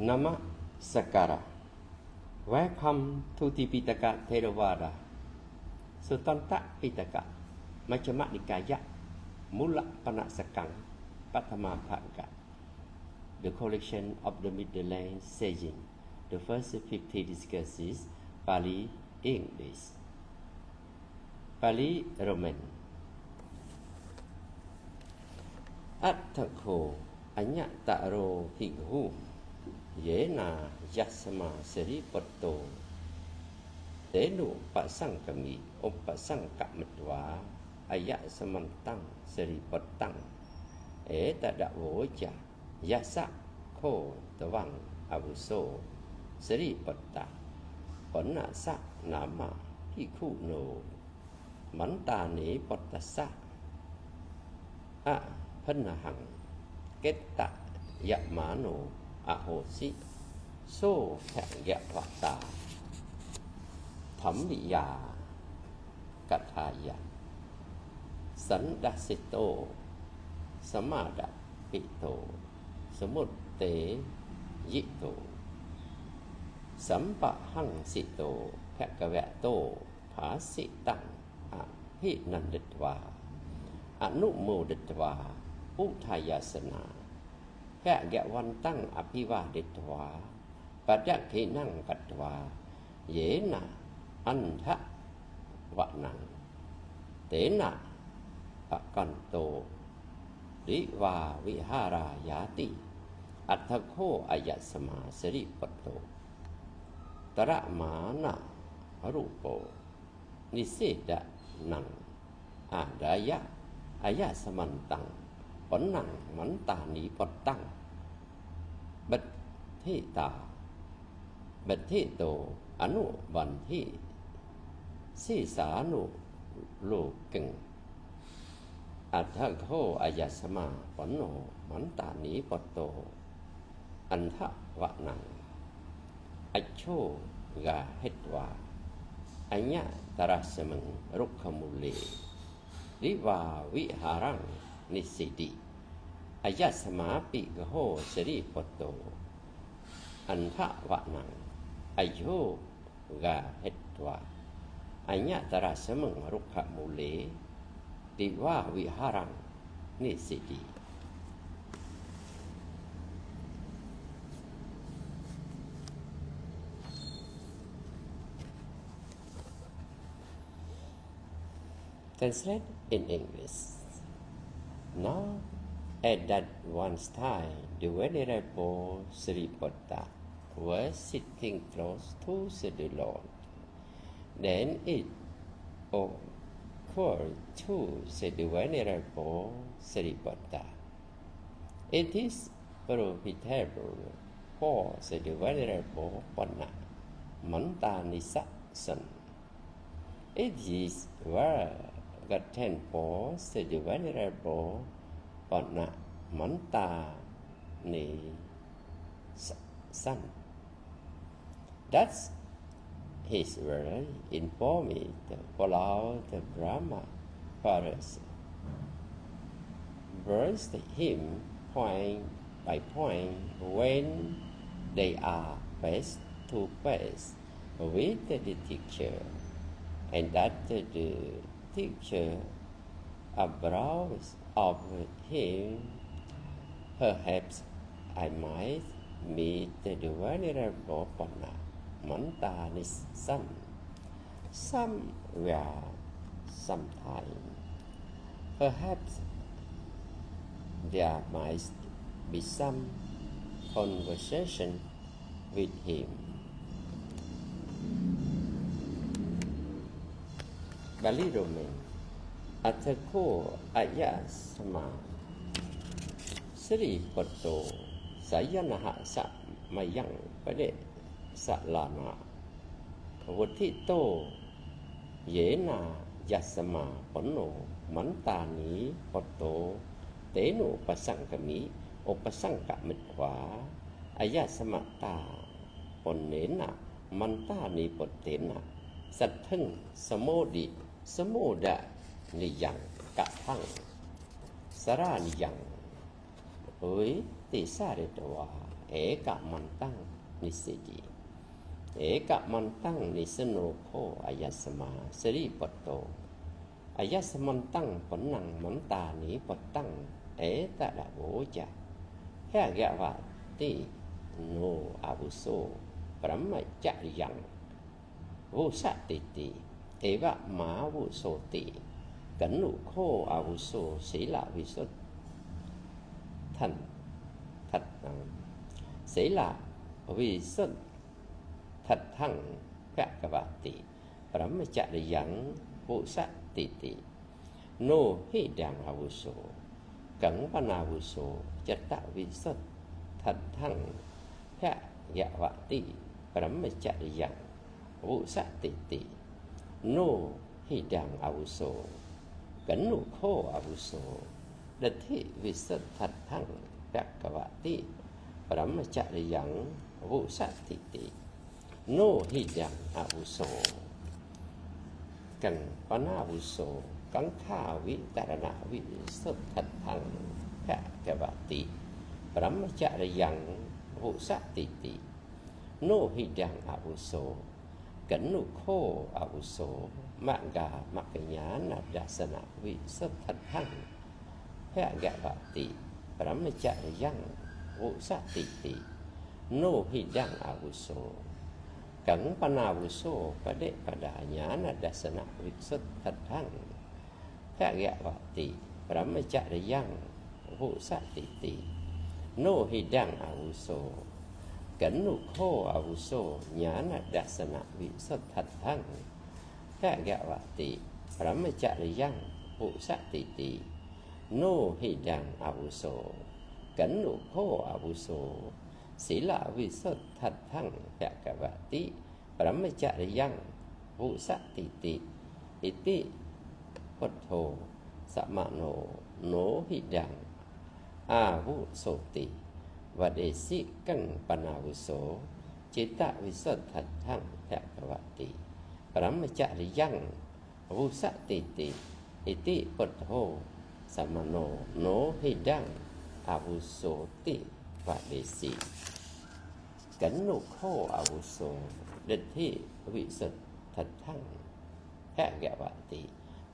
Namaskara. Welcome to Tripitaka Theravāda. Suttanta Pitaka. Majjhima Nikaya. Mula Panasakang. Patama Bhagga. The collection of the Middle Lane saying. The first 50 discusses Pali English. Pali Roman. Attako Anya Taro Higu. Yena Yasama Seri Poto Tenu Pasangkami Opasangkamatwa Ayat Samantang Seri Potang Tada Woja Yasa Ko Tawang Abuso Seri Pota Pona Sa Nama Hiku No Mantani Potasa A Panahang Keta Yakmano Ahosi So Yavata Thammiya Kathaya Sandasito Samada Pito Samutte Yito Sampahang Sito Phakaveto Phasitang Ahinanditva Anumoditva Uthayasana Kaya wantang apiwa ditwa pada kinang katwa yena antha wanang tena akanto diwa vihara yati athakho ayasama seri poto taramana rupo niseda nang adaya ayasamantang Penang mantani petang Bet thita Bet thito anu banthi Sisa anu lukeng Athakho ayasama Pano mantani poto Antha wanang Acho ga hetwa Anya tarasemeng rukhamule Diva viharang Nisidi Ayasama Pigaho Seri Poto Antha Wanang Ayo Ga Hetwa Anya Tarasemeng Rukha Mule Diwa Viharang Nisidi Translate in English. Now, at that once time, the Venerable Sripata was sitting close to the Lord. Then it occurred to the Venerable Sripata. It is profitable for the Venerable Panna Mantanisa son. It is well gotten for the Venerable Panna Manta Ni son. That's his word informed follow the Brahma Pharisee. Burst him point by point when they are face to face with the teacher, and that the teacher applauds of him. Perhaps I might meet the Venerable Panna Mantani's son somewhere, sometime. Perhaps there might be some conversation with him. Bali Roman Athakho Ayasama Sri Poto Sayanaha Sa Mayang Pade Salana Vatito Yena Yasama Pono Mantani Poto Tenu Pasangkami Opasangkamitwa Ayasamata Ponena Mantani Potena Satheng Samodi Samoda Niyang Kathang Saraniyang với tỷ sa rệt hòa ế cả man tăng ni se gì ế cả man tăng ni se nô khô ayasama sri patto ayasaman tăng vẫn năng mẫn tà ni bật tăng ế ta đã bố chả hea gạ vạ ti no abuso brahma chạ yang vô sát tị tị ế vạ má vô sô tị cẩn nụ khô abuso sĩ lạ vi xuất thần thật sĩ lạ vi xuất thật thăng gạ gạ vạ tị brahma chạ yang vô sát tị tị no hi đàng abuso cẩn văn abuso chật tạo vi xuất thật thăng hẹ dạ vạ tị brahma chạ yang vô sát tị tị no hi đàng abuso cẩn nụ khô abuso đật thị vi xuất thật thăng hẹ dạ vạ tị brahma chạ yang vô sát tị tị no hi đàng abuso cẩn văn abuso cắn kha vi tarana vi xuất thật thăng hẹ dạ vạ tị brahma chạ yang vô sát tị tị no hi đàng abuso cẩn nụ khô abuso mạng gà mặc cái nhá là đa sana vi xuất thật thăng hẹ dạ vạ tị brahma chạ yang vô sát tị tị no hi đàng abuso cẩn văn abuso pade pada nhá là đa sana vi xuất thật thăng hẹ dạ vạ tị brahma chạ yang vô sát tị tị no hi đàng abuso cẩn nụ khô abuso nhá là đa sana vi xuất thật thăng hẹ dạ vạ tị brahma chạ yang vô sát tị tị no hi đàng abuso cẩn nụ khô abuso sĩ lạ vi xuất thật thăng hẹ dạ vạ tị brahma chạ yang vô sát tị tị iti phật hồ samano no hi đàng abuso tị và đề sĩ căng panavuso chế tạ vi xuất thật thăng hẹ dạ vạ tị brahma chạ yang vô sát tị tị iti phật hồ samano no hi đàng abuso tị và đề sĩ cẩn nụ khô abuso địch thị vị xuất thật thăng hẹ dạ vạ tị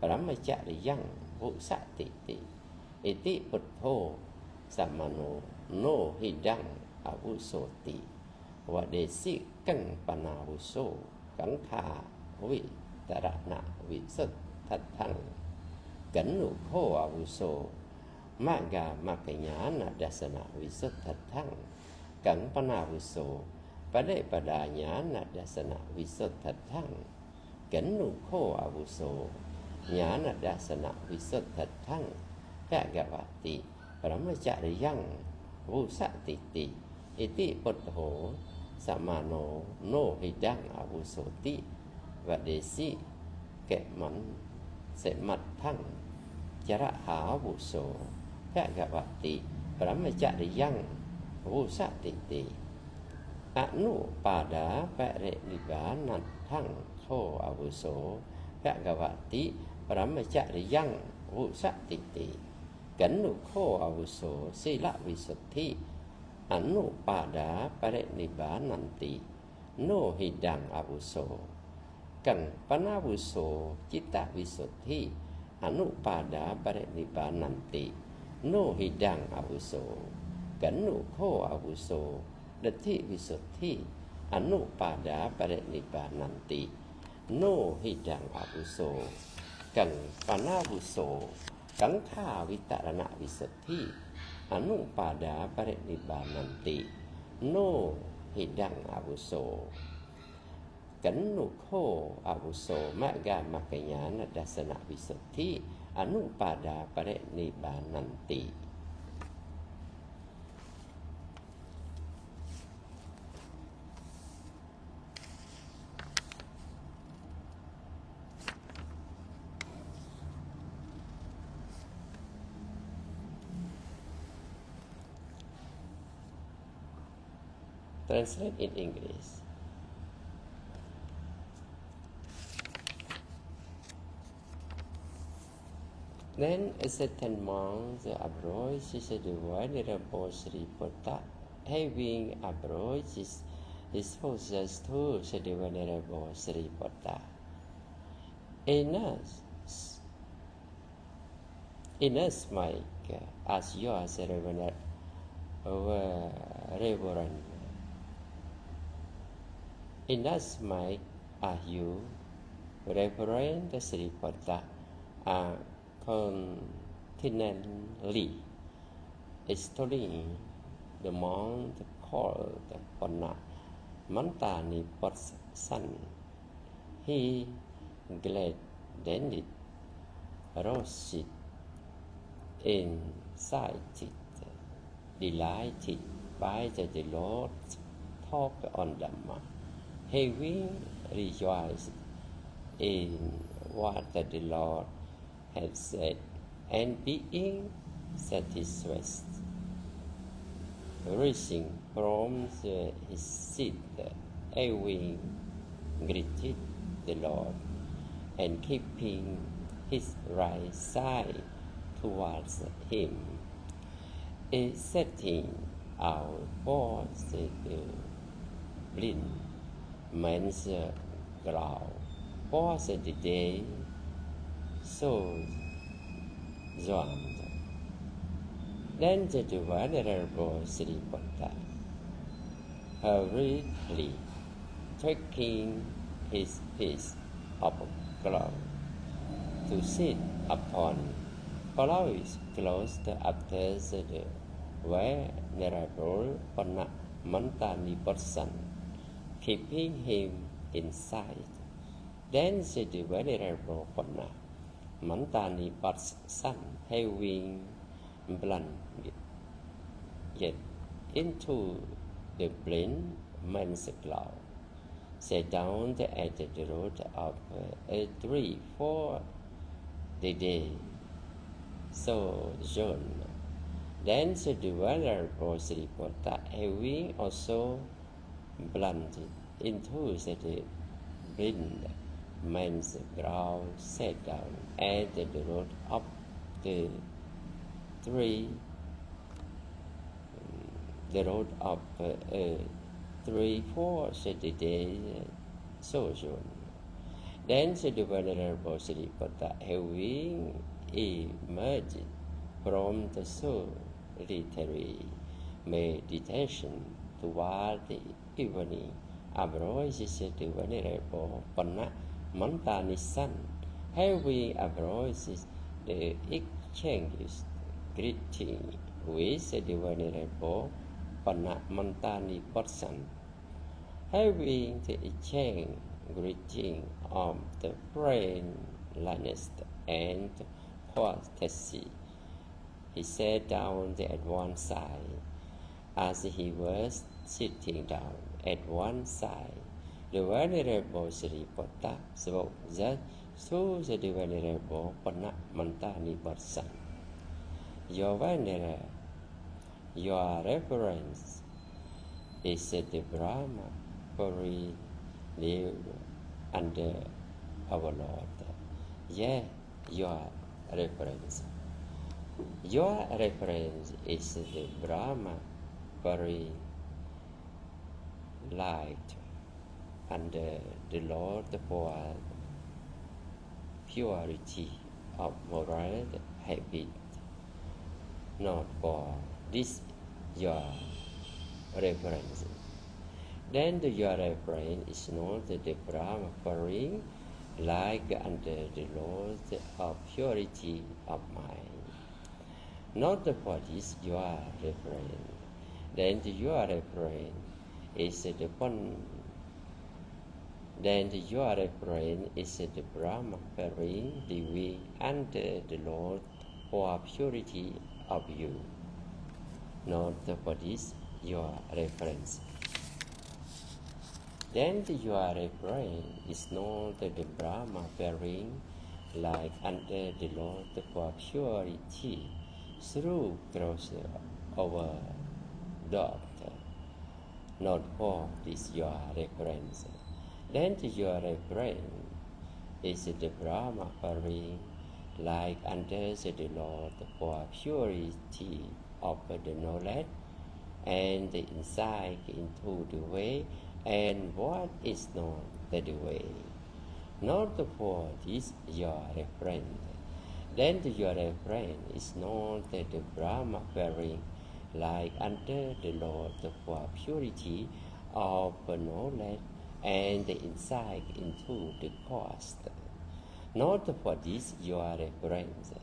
brahma chạ yang vô sát tị tị iti phật hồ samano no hi đàng abuso tị và đề sĩ căng panavuso cắn kha vi tarana vi xuất thật thăng cẩn nụ khô abuso mạng gà mặc cái nhá là đa sana vi xuất thật thăng cẩn panavuso pade pada nhá là đa sana vi xuất thật thăng cẩn nụ khô abuso nhá là đa sana vi xuất thật thăng hẹ dạ vạ tị brahma chạ yang vô sát tị tị iti phật hồ samano no hi đàng abuso tị và đề sĩ kẻ mắn sẽ mặt thăng chara há abuso hẹ dạ vạ tị brahma chạ yang vô sát tị tị anu pada pere nibbana thăng khô abuso hẹ dạ vạ tị brahma chạ yang vô sát tị tị cẩn nụ khô abuso sila visuddhi anu pada pare nibbānanti no hi đàng abuso cẩn panavuso chitta visuddhi anu pada pare nibbānanti no hi đàng abuso cẩn nụ khô abuso địch thị visuddhi anu pada pare nibbānanti no hi đàng abuso cẩn panavuso cắn kha vi tarana vi suddhi anu pada pare nibbānanti no hi đàng abuso cẩn nụ khô abuso maga makayana dasana vi suddhi anu pada pare nibbānanti. Translate in English. Then a certain monk approaches the Venerable Sriputta, having approached his horses to the Venerable Sriputta. Inasmuch as yours reverend, inasmuch as you, Reverend Sriputta, are continually extolling the monk called Panna Mantani son, he gladdened, roused, incited, delighted by the Lord's talk on Dhamma, having rejoiced in what the Lord had said, and being satisfied, rising from his seat, having greeted the Lord, and keeping his right side towards him, is setting out for the blind man's ground for the day, so Suttanta. Then the Venerable Sriputta, hurriedly taking his piece of cloth to sit upon, followed close after the Venerable Panna Mantani person, keeping him in sight. Then the Venerable Panna Mantani son, having plunged into the blind man's cloud, sat down at the root of a tree for the day sojourn. Then the Venerable Sriputta, having also plunged into the blind man's ground, sat down at the root of the tree, for the day sojourn. Then the Venerable Sriputta, having emerged from the solitary meditation toward the evening, approaches the Venerable Panna Mantani son, having approached the exchanges greeting with the Venerable Panna Mantani person, having the exchange greeting of the friendliness and courtesy, he sat down at one side. As he was sitting down at one side, the Venerable Sriputta spoke thus to the Venerable Panna Mantani person: Your reverence is the Brahma very live under our Lord. Yeah, your reverence. Your reference is the Brahma very light under the Lord for purity of moral habit, not for this your reference. Then your reference is not the Brahma very like under the Lord of purity of mind, not for this your reference. Then your reference is the Brahma very living under the Lord for purity of you, not for this your reference. Then your reference is not the Brahma bearing like under the Lord for purity through closer over daughter, not for this your reference. Then your reference is the Brahma bearing like under the Lord for purity of the knowledge and the insight into the way and what is not the way. Not for this your reference. Then your reference is not the Brahma bearing like under the Lord for purity of knowledge and the insight into the cost. Not for this your reference.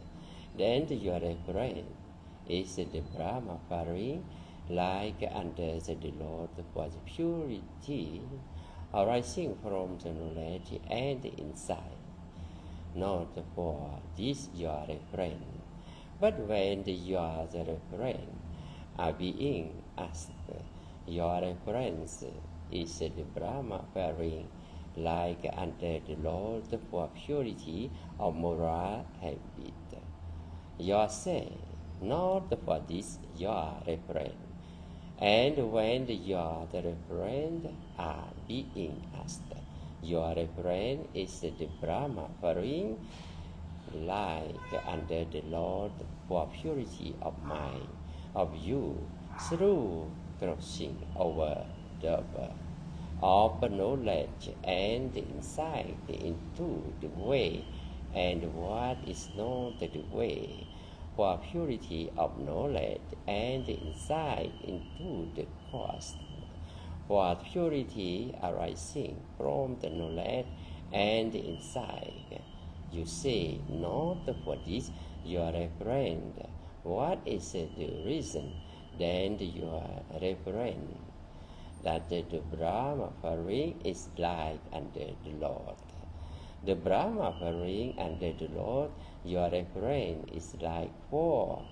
Then your reference is the Brahma bearing like under the Lord for the purity arising from the knowledge and the insight. Not for this your reference, but when your reference are being asked, your reference is the Brahma bearing like under the Lord for purity of moral habit. You say, not for this your reference. And when your reference are being asked, your reference is the Brahma bearing like under the Lord for purity of mind, of you, through crossing over the of knowledge and insight into the way and what is not the way, for purity of knowledge and insight into the cost, for purity arising from the knowledge and insight. You say not for this your reference. What is the reason? Then your reference that the Brahma bearing is like under the Lord. The Brahma bearing under the Lord, your reference is like for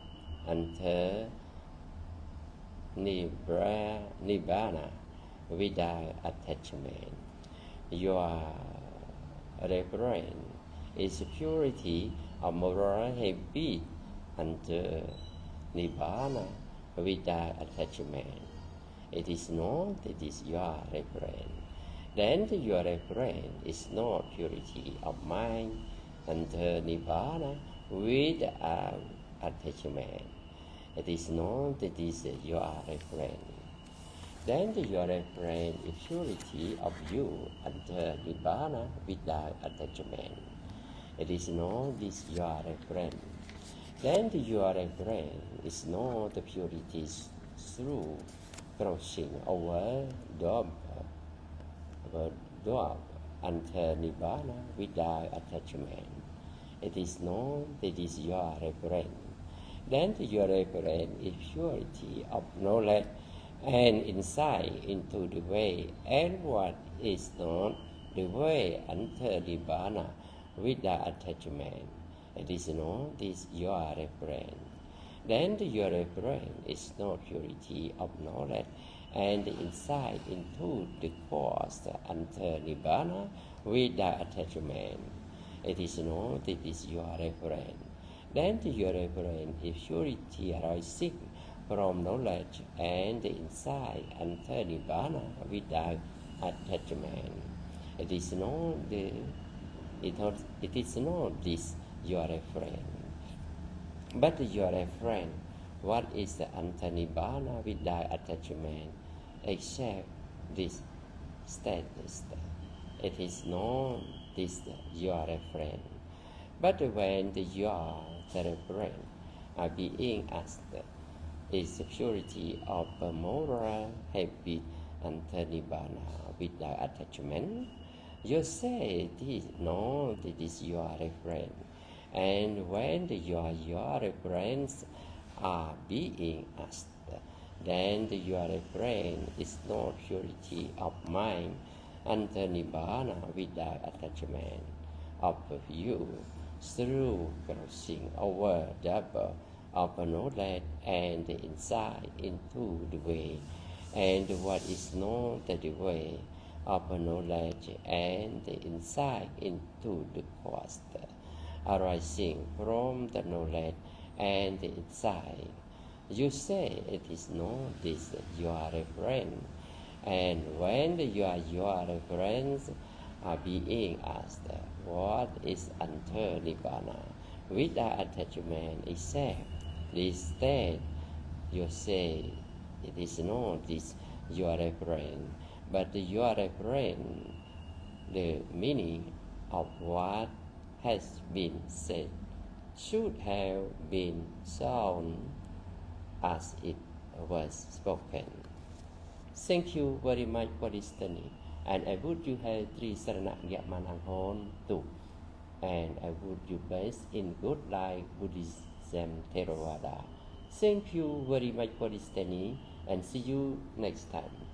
unto Nibbana without attachment. Your reference is purity of moral habit unto Nibbana without attachment. It is not that is your reference. Then your reference is not purity of mind unto Nibbana without attachment. It is not that is your reference. Then your reference is purity of you unto Nibbana without attachment. It is not this your reference. Then your reference is not the purity through crossing over the unto Nibbana without attachment. It is not that is your reference. Then your reference is purity of knowledge and insight into the way and what is not the way unto Nibbana without attachment. It is not this your reference. Then your reference is not purity of knowledge and insight into the course unto Nibbana without attachment. It is not that is your reference. Then your reference is purity arising from knowledge and insight unto Nibbana without attachment. It is not this your reference. But your reference, what is the unto Nibbana without attachment, except this status? It is not this your reference. But when your reference are being asked, is the purity of a moral habit unto Nibbana without attachment, you say this no, this is your reference. And when your reference are being asked, then your reference is not purity of mind unto Nibbana without attachment of you through crossing over double of knowledge and insight into the way and what is not the way of knowledge and insight into the cost arising from the knowledge and insight. You say it is not this your reference, and when your reference are being asked, what is unto Nibbana without attachment, except this state you say it is not this your reference, but your reference, the meaning of what has been said should have been sound as it was spoken. Thank you very much for listening, and I would you have three sarana gyatmanang hon too, and I would you best in good life Buddhism Theravāda. Thank you very much for listening, and see you next time.